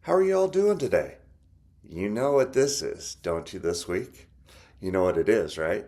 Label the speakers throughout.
Speaker 1: How are you all doing today? You know what this is, don't you, this week? You know what it is, right?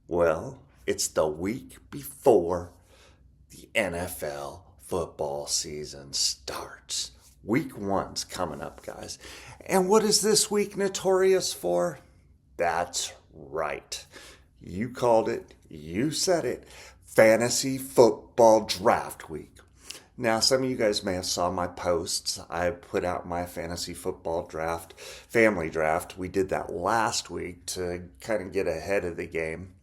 Speaker 1: Well, it's the week before the NFL football season starts. Week one's coming up, guys. And what is this week notorious for? That's right. You called it, you said it. Fantasy football draft week. Now, some of you guys may have saw my posts. I put out my fantasy football draft, family draft. We did that last week to kind of get ahead of the game.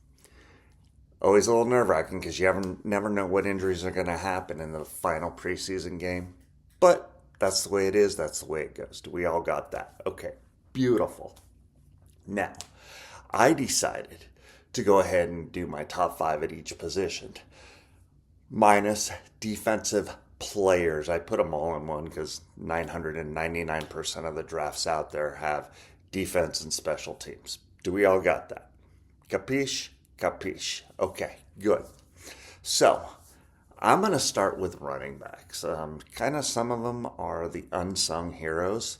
Speaker 1: Always a little nerve-wracking because never know what injuries are going to happen in the final preseason game. But that's the way it is. That's the way it goes. We all got that. Okay, beautiful. Now, I decided to go ahead and do my top five at each position, minus defensive players. I put them all in one because 999% of the drafts out there have defense and special teams. Do we all got that? Capiche? Capiche. Okay, good. So, I'm going to start with running backs. Kind of some of them are the unsung heroes,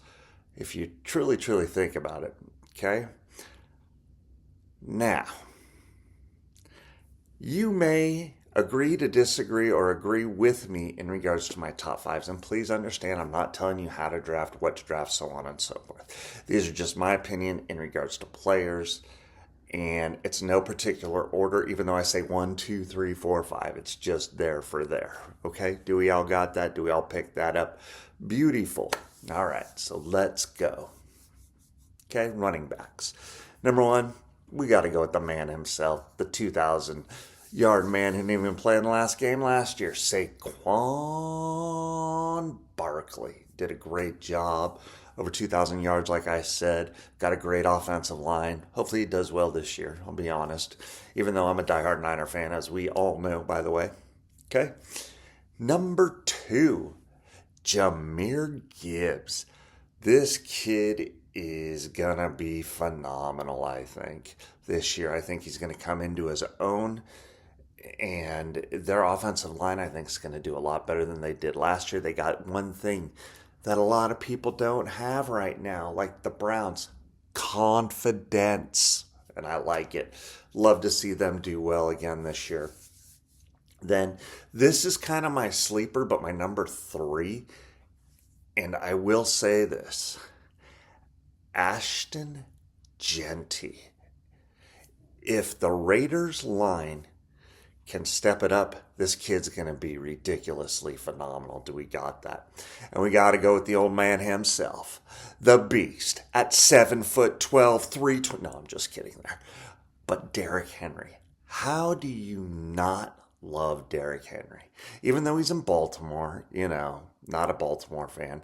Speaker 1: if you truly think about it. Okay? Now, you may agree to disagree or agree with me in regards to my top fives. And please understand, I'm not telling you how to draft, what to draft, so on and so forth. These are just my opinion in regards to players. And it's no particular order, even though I say 1, 2, 3, 4, 5. It's just there for there. Okay? Do we all got that? Do we all pick that up? Beautiful. All right, so let's go. Okay, running backs. Number one, we got to go with the man himself, the 2,000-yard man who didn't even play in the last game last year. Saquon Barkley did a great job. Over 2,000 yards, like I said. Got a great offensive line. Hopefully he does well this year, I'll be honest. Even though I'm a diehard Niner fan, as we all know, by the way. Okay. Number two, Jahmyr Gibbs. This kid is going to be phenomenal, I think, this year. I think he's going to come into his own. And their offensive line, I think, is going to do a lot better than they did last year. They got one thing that a lot of people don't have right now, like the Browns: confidence. And I like it. Love to see them do well again this year. Then, this is kind of my sleeper, but my number three. And I will say this: Ashton Genty. If the Raiders line can step it up, this kid's going to be ridiculously phenomenal. Do we got that? And we got to go with the old man himself, the beast, at 7'12", 320. No, I'm just kidding there. But Derrick Henry. How do you not love Derrick Henry? Even though he's in Baltimore, not a Baltimore fan,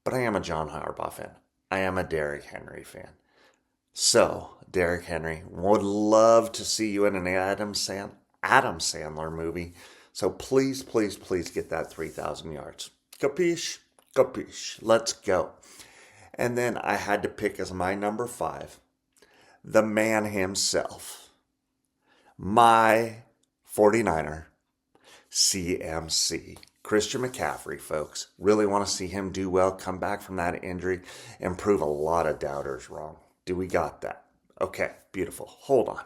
Speaker 1: but I am a John Harbaugh fan. I am a Derrick Henry fan. So, Derrick Henry, would love to see you in an Adam Sandler movie. So please get that 3,000 yards. Capiche? Capiche. Let's go. And then I had to pick as my number five, the man himself, my 49er, CMC. Christian McCaffrey, folks. Really want to see him do well, come back from that injury, and prove a lot of doubters wrong. Do we got that? Okay, beautiful. Hold on.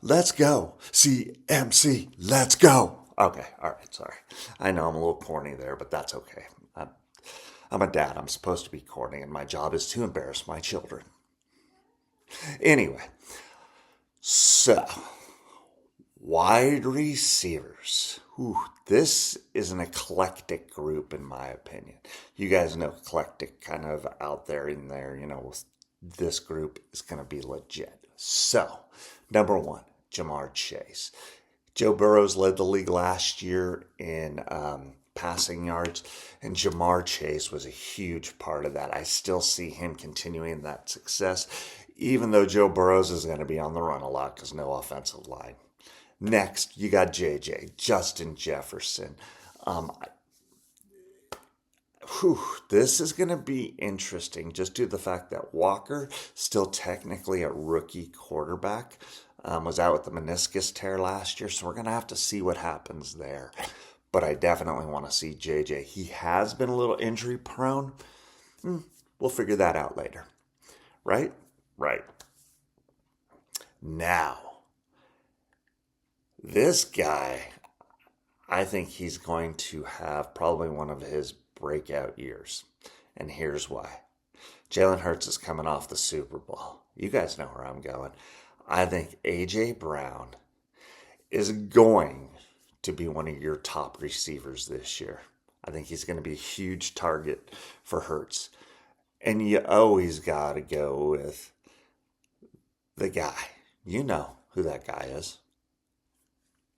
Speaker 1: Let's go. CMC, let's go. Okay, all right, sorry. I know I'm a little corny there, but that's okay. I'm a dad. I'm supposed to be corny, and my job is to embarrass my children. Anyway, so wide receivers. This is an eclectic group, in my opinion. You guys know eclectic kind of out there in there, this group is going to be legit. So, number one, Jamar Chase. Joe Burrows led the league last year in passing yards, and Jamar Chase was a huge part of that. I still see him continuing that success, even though Joe Burrows is going to be on the run a lot because no offensive line. Next, you got JJ, Justin Jefferson. Whew, this is going to be interesting just due to the fact that Walker, still technically a rookie quarterback, was out with the meniscus tear last year. So we're going to have to see what happens there. But I definitely want to see JJ. He has been a little injury prone. We'll figure that out later. Right? Right. Now, this guy, I think he's going to have probably one of his breakout years. And here's why. Jalen Hurts is coming off the Super Bowl. You guys know where I'm going. I think A.J. Brown is going to be one of your top receivers this year. I think he's going to be a huge target for Hurts. And you always got to go with the guy. You know who that guy is.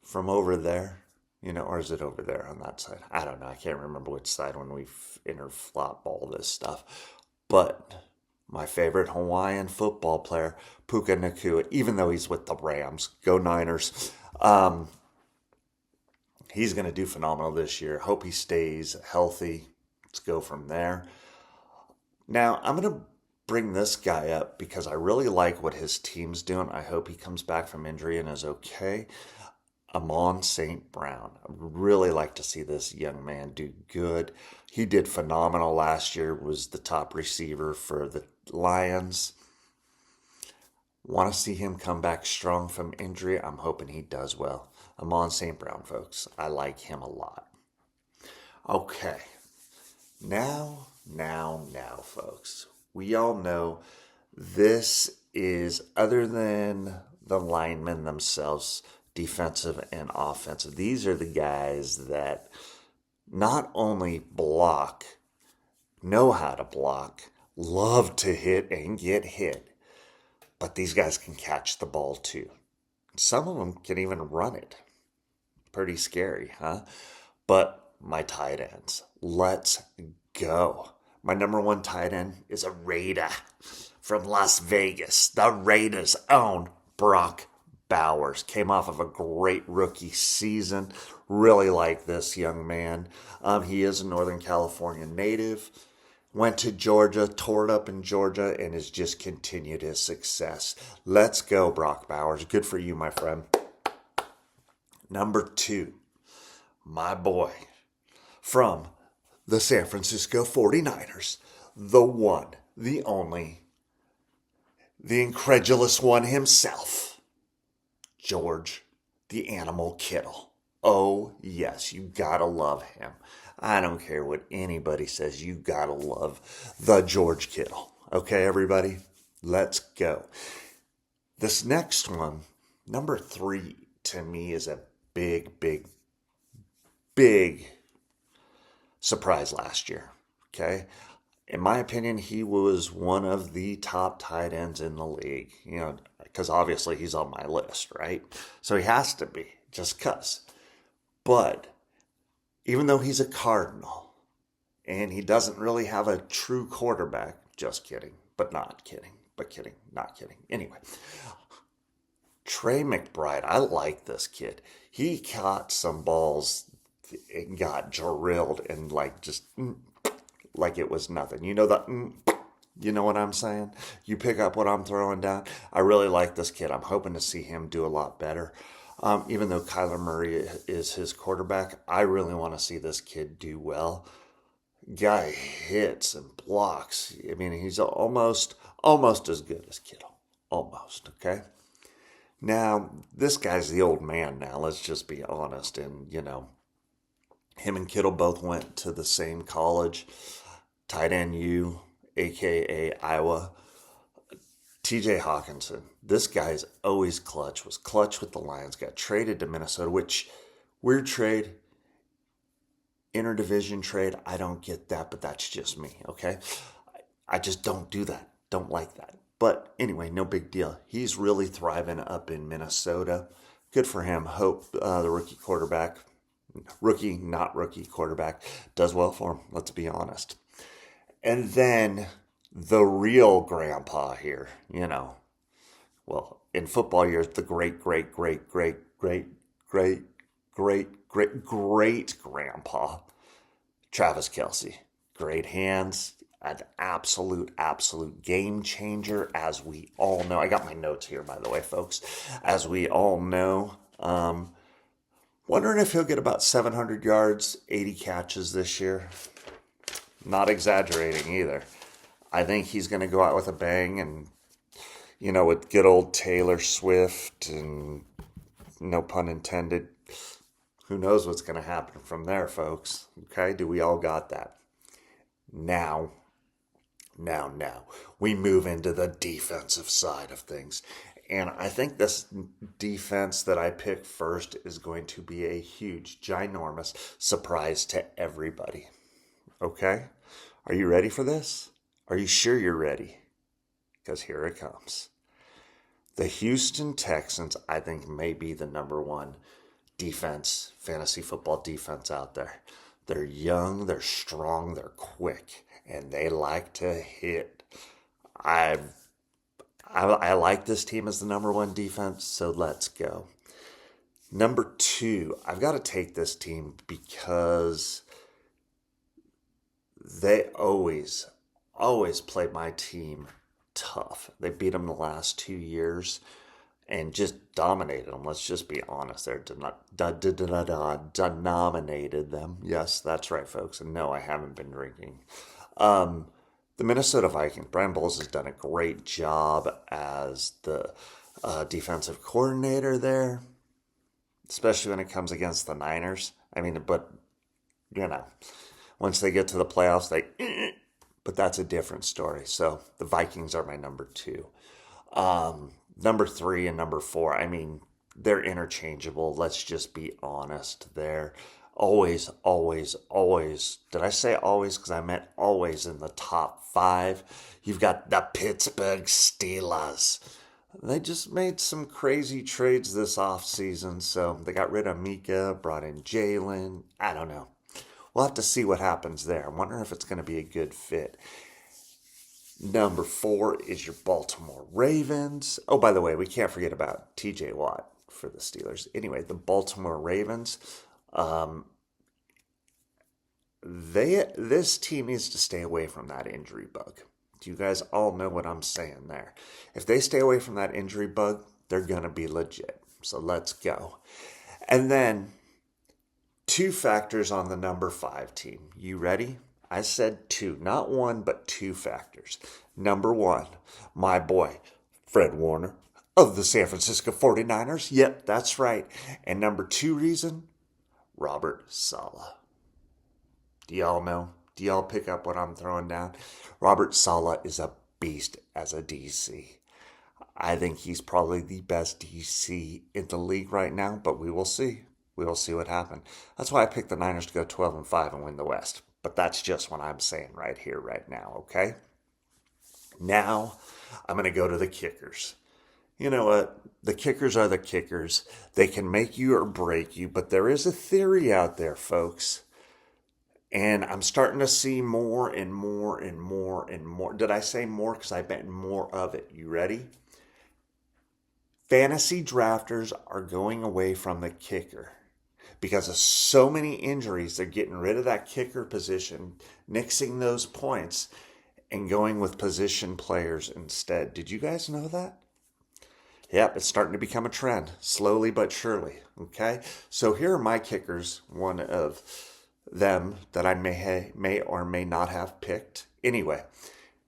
Speaker 1: From over there. Or is it over there on that side? I don't know. I can't remember which side when we interflop all this stuff. But my favorite Hawaiian football player, Puka Nakua, even though he's with the Rams, go Niners, he's going to do phenomenal this year. Hope he stays healthy. Let's go from there. Now, I'm going to bring this guy up because I really like what his team's doing. I hope he comes back from injury and is okay. Amon St. Brown. I really like to see this young man do good. He did phenomenal last year, was the top receiver for the Lions. Want to see him come back strong from injury. I'm hoping he does well. Amon St. Brown, folks. I like him a lot. Okay. Now, folks. We all know this is, other than the linemen themselves, defensive and offensive. These are the guys that not only block, know how to block, love to hit and get hit, but these guys can catch the ball too. Some of them can even run it. Pretty scary, huh? But my tight ends, let's go. My number one tight end is a Raider from Las Vegas. The Raiders own Brock Bowers. Came off of a great rookie season. Really like this young man. He is a Northern California native. Went to Georgia, tore it up in Georgia, and has just continued his success. Let's go, Brock Bowers. Good for you, my friend. Number 2, my boy from the San Francisco 49ers. The one, the only, the incredulous one himself. George, the Animal Kittle. Oh, yes, you gotta love him. I don't care what anybody says, you gotta love the George Kittle. Okay, everybody? Let's go. This next one, number 3, to me is a big surprise last year. Okay? In my opinion, he was one of the top tight ends in the league. Because obviously he's on my list, right? So he has to be, just because. But even though he's a Cardinal, and he doesn't really have a true quarterback, just kidding, but not kidding, but kidding, not kidding. Anyway, Trey McBride, I like this kid. He caught some balls and got drilled and like it was nothing. You know what I'm saying? You pick up what I'm throwing down. I really like this kid. I'm hoping to see him do a lot better. Even though Kyler Murray is his quarterback, I really want to see this kid do well. Guy hits and blocks. I mean, he's almost as good as Kittle. Almost, okay? Now, this guy's the old man now. Let's just be honest. And, him and Kittle both went to the same college. Tight end U, a.k.a. Iowa. T.J. Hawkinson. This guy's always clutch. Was clutch with the Lions. Got traded to Minnesota, which, weird trade. Interdivision trade. I don't get that, but that's just me, okay? I just don't do that. Don't like that. But anyway, no big deal. He's really thriving up in Minnesota. Good for him. Hope the not rookie quarterback does well for him. Let's be honest. And then the real grandpa here, well, in football years, the great grandpa, Travis Kelce. great hands, an absolute game changer, as we all know. I got my notes here, by the way, folks. As we all know, wondering if he'll get about 700 yards, 80 catches this year. Not exaggerating either. I think he's going to go out with a bang, and, with good old Taylor Swift, and no pun intended, who knows what's going to happen from there, folks. Okay, do we all got that? Now, we move into the defensive side of things. And I think this defense that I pick first is going to be a huge, ginormous surprise to everybody. Okay? Are you ready for this? Are you sure you're ready? Because here it comes. The Houston Texans, I think, may be the number one defense, fantasy football defense out there. They're young, they're strong, they're quick, and they like to hit. I like this team as the number one defense, so let's go. Number two, I've got to take this team because they always played my team tough. They beat them the last 2 years and just dominated them. Let's just be honest. They're denominated them. Yes, that's right, folks. And no, I haven't been drinking. The Minnesota Vikings, Brian Bowles has done a great job as the defensive coordinator there, especially when it comes against the Niners. I mean, but, once they get to the playoffs, but that's a different story. So the Vikings are my number two. Number three and number four, I mean, they're interchangeable. Let's just be honest there. Always. Did I say always? Because I meant always in the top five. You've got the Pittsburgh Steelers. They just made some crazy trades this offseason. So they got rid of Mika, brought in Jalen. I don't know. We'll have to see what happens there. I'm wondering if it's going to be a good fit. Number four is your Baltimore Ravens. Oh, by the way, we can't forget about TJ Watt for the Steelers. Anyway, the Baltimore Ravens, this team needs to stay away from that injury bug. Do you guys all know what I'm saying there? If they stay away from that injury bug, they're going to be legit. So let's go. And then two factors on the number 5 team. You ready? I said two, not one, but two factors. Number one, my boy, Fred Warner of the San Francisco 49ers. Yep, that's right. And number two reason, Robert Saleh. Do y'all know? Do y'all pick up what I'm throwing down? Robert Saleh is a beast as a DC. I think he's probably the best DC in the league right now, but we will see. We will see what happens. That's why I picked the Niners to go 12-5 and win the West. But that's just what I'm saying right here, right now, okay? Now, I'm going to go to the kickers. You know what? The kickers are the kickers. They can make you or break you, but there is a theory out there, folks. And I'm starting to see more and more and more and more. Did I say more? Because I bet more of it. You ready? Fantasy drafters are going away from the kicker. Because of so many injuries, they're getting rid of that kicker position, nixing those points, and going with position players instead. Did you guys know that? Yep, it's starting to become a trend, slowly but surely. Okay? So here are my kickers, one of them that I may or may not have picked. Anyway,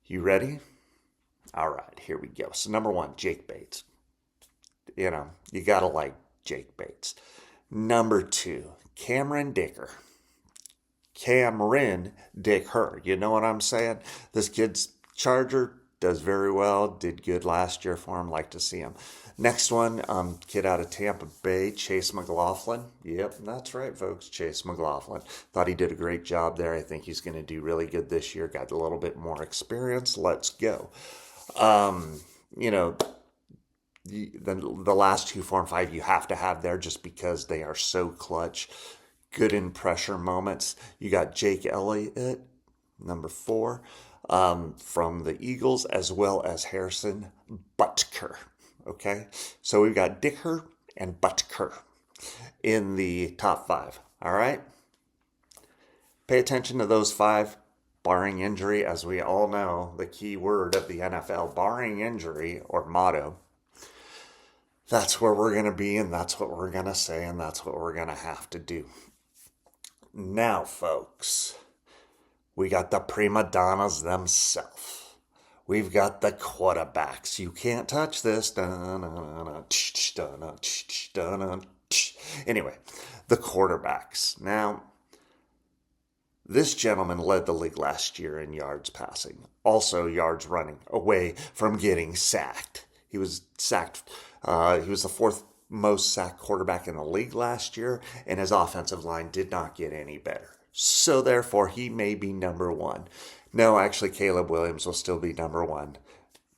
Speaker 1: you ready? All right, here we go. So number one, Jake Bates. You got to like Jake Bates. Number two, Cameron Dicker. You know what I'm saying? This kid's Charger, does very well, did good last year for him, like to see him. Next one, kid out of Tampa Bay, Chase McLaughlin. Yep, that's right, folks, Chase McLaughlin. Thought he did a great job there. I think he's going to do really good this year. Got a little bit more experience. Let's go. The last 2, 4, and 5 you have to have there just because they are so clutch, good in pressure moments. You got Jake Elliott, number 4, from the Eagles, as well as Harrison Butker. Okay, so we've got Dicker and Butker in the top 5. All right, pay attention to those 5. barring injury, as we all know, the key word of the NFL, barring injury or motto, that's where we're going to be, and that's what we're going to say, and that's what we're going to have to do. Now, folks, we got the prima donnas themselves. We've got the quarterbacks. You can't touch this. Anyway, the quarterbacks. Now, this gentleman led the league last year in yards passing, also yards running, away from getting sacked. He was sacked. He was the fourth most sacked quarterback in the league last year, and his offensive line did not get any better. So therefore, he may be number one. No, actually, Caleb Williams will still be number one,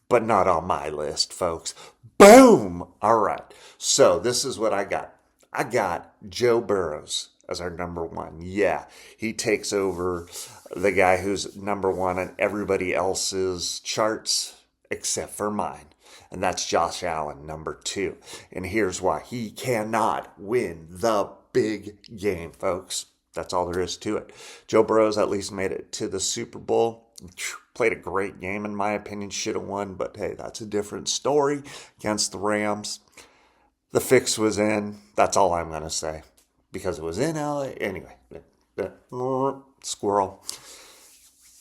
Speaker 1: but not on my list, folks. Boom! All right. So this is what I got. I got Joe Burrows as our number one. Yeah, he takes over the guy who's number one on everybody else's charts except for mine. And that's Josh Allen, number two. And here's why. He cannot win the big game, folks. That's all there is to it. Joe Burrows at least made it to the Super Bowl. Played a great game, in my opinion. Should have won, but hey, that's a different story against the Rams. The fix was in. That's all I'm going to say. Because it was in LA. Anyway, squirrel.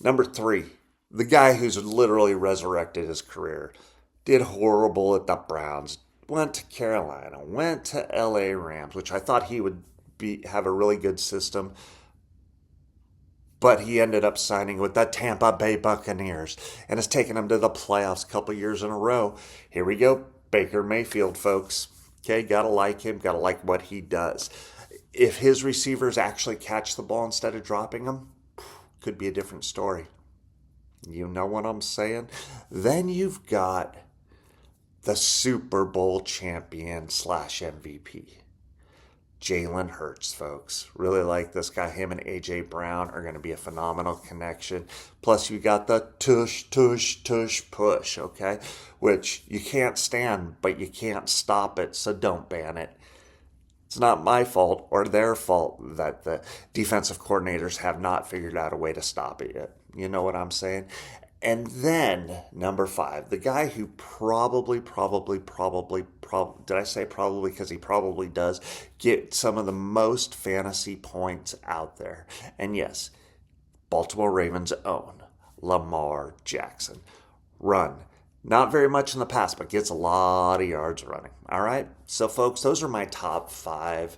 Speaker 1: Number three, the guy who's literally resurrected his career. Did horrible at the Browns. Went to Carolina. Went to LA Rams, which I thought he would have a really good system. But he ended up signing with the Tampa Bay Buccaneers and has taken them to the playoffs a couple years in a row. Here we go. Baker Mayfield, folks. Okay, gotta like him. Gotta like what he does. If his receivers actually catch the ball instead of dropping them, could be a different story. You know what I'm saying? Then you've got the Super Bowl champion / MVP. Jalen Hurts, folks. Really like this guy. Him and A.J. Brown are going to be a phenomenal connection. Plus, you got the tush, tush, tush, push, okay? Which you can't stand, but you can't stop it, so don't ban it. It's not my fault or their fault that the defensive coordinators have not figured out a way to stop it yet. You know what I'm saying? And then, number five, the guy who probably, did I say probably because he probably does, get some of the most fantasy points out there. And yes, Baltimore Ravens own Lamar Jackson. Run. Not very much in the past, but gets a lot of yards running. All right? So, folks, those are my top five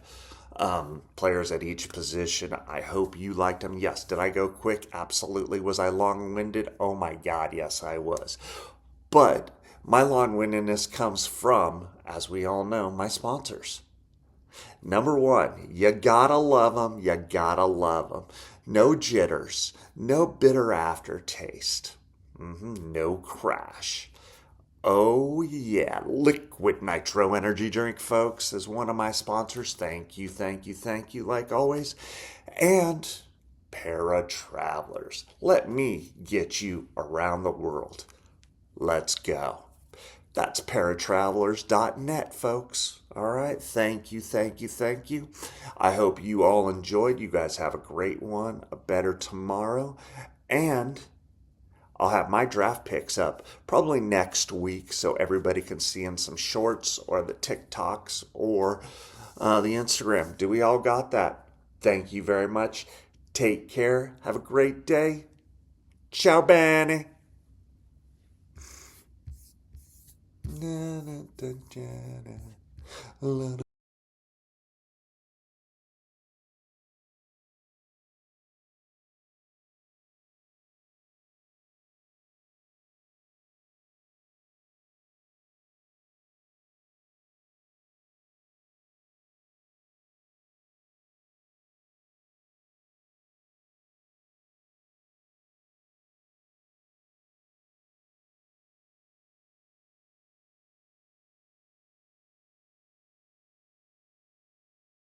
Speaker 1: players at each position. I hope you liked them. Yes, did I go quick? Absolutely. Was I long-winded? Oh my God, yes, I was. But my long-windedness comes from, as we all know, my sponsors. Number one, you gotta love them. You gotta love them. No jitters. No bitter aftertaste. No crash. Oh, yeah. Liquid Nitro Energy Drink, folks, is one of my sponsors. Thank you, thank you, thank you, like always. And Para Travelers. Let me get you around the world. Let's go. That's paratravelers.net, folks. All right. Thank you, thank you, thank you. I hope you all enjoyed. You guys have a great one, a better tomorrow. And I'll have my draft picks up probably next week so everybody can see in some shorts or the TikToks or the Instagram. Do we all got that? Thank you very much. Take care. Have a great day. Ciao, Benny.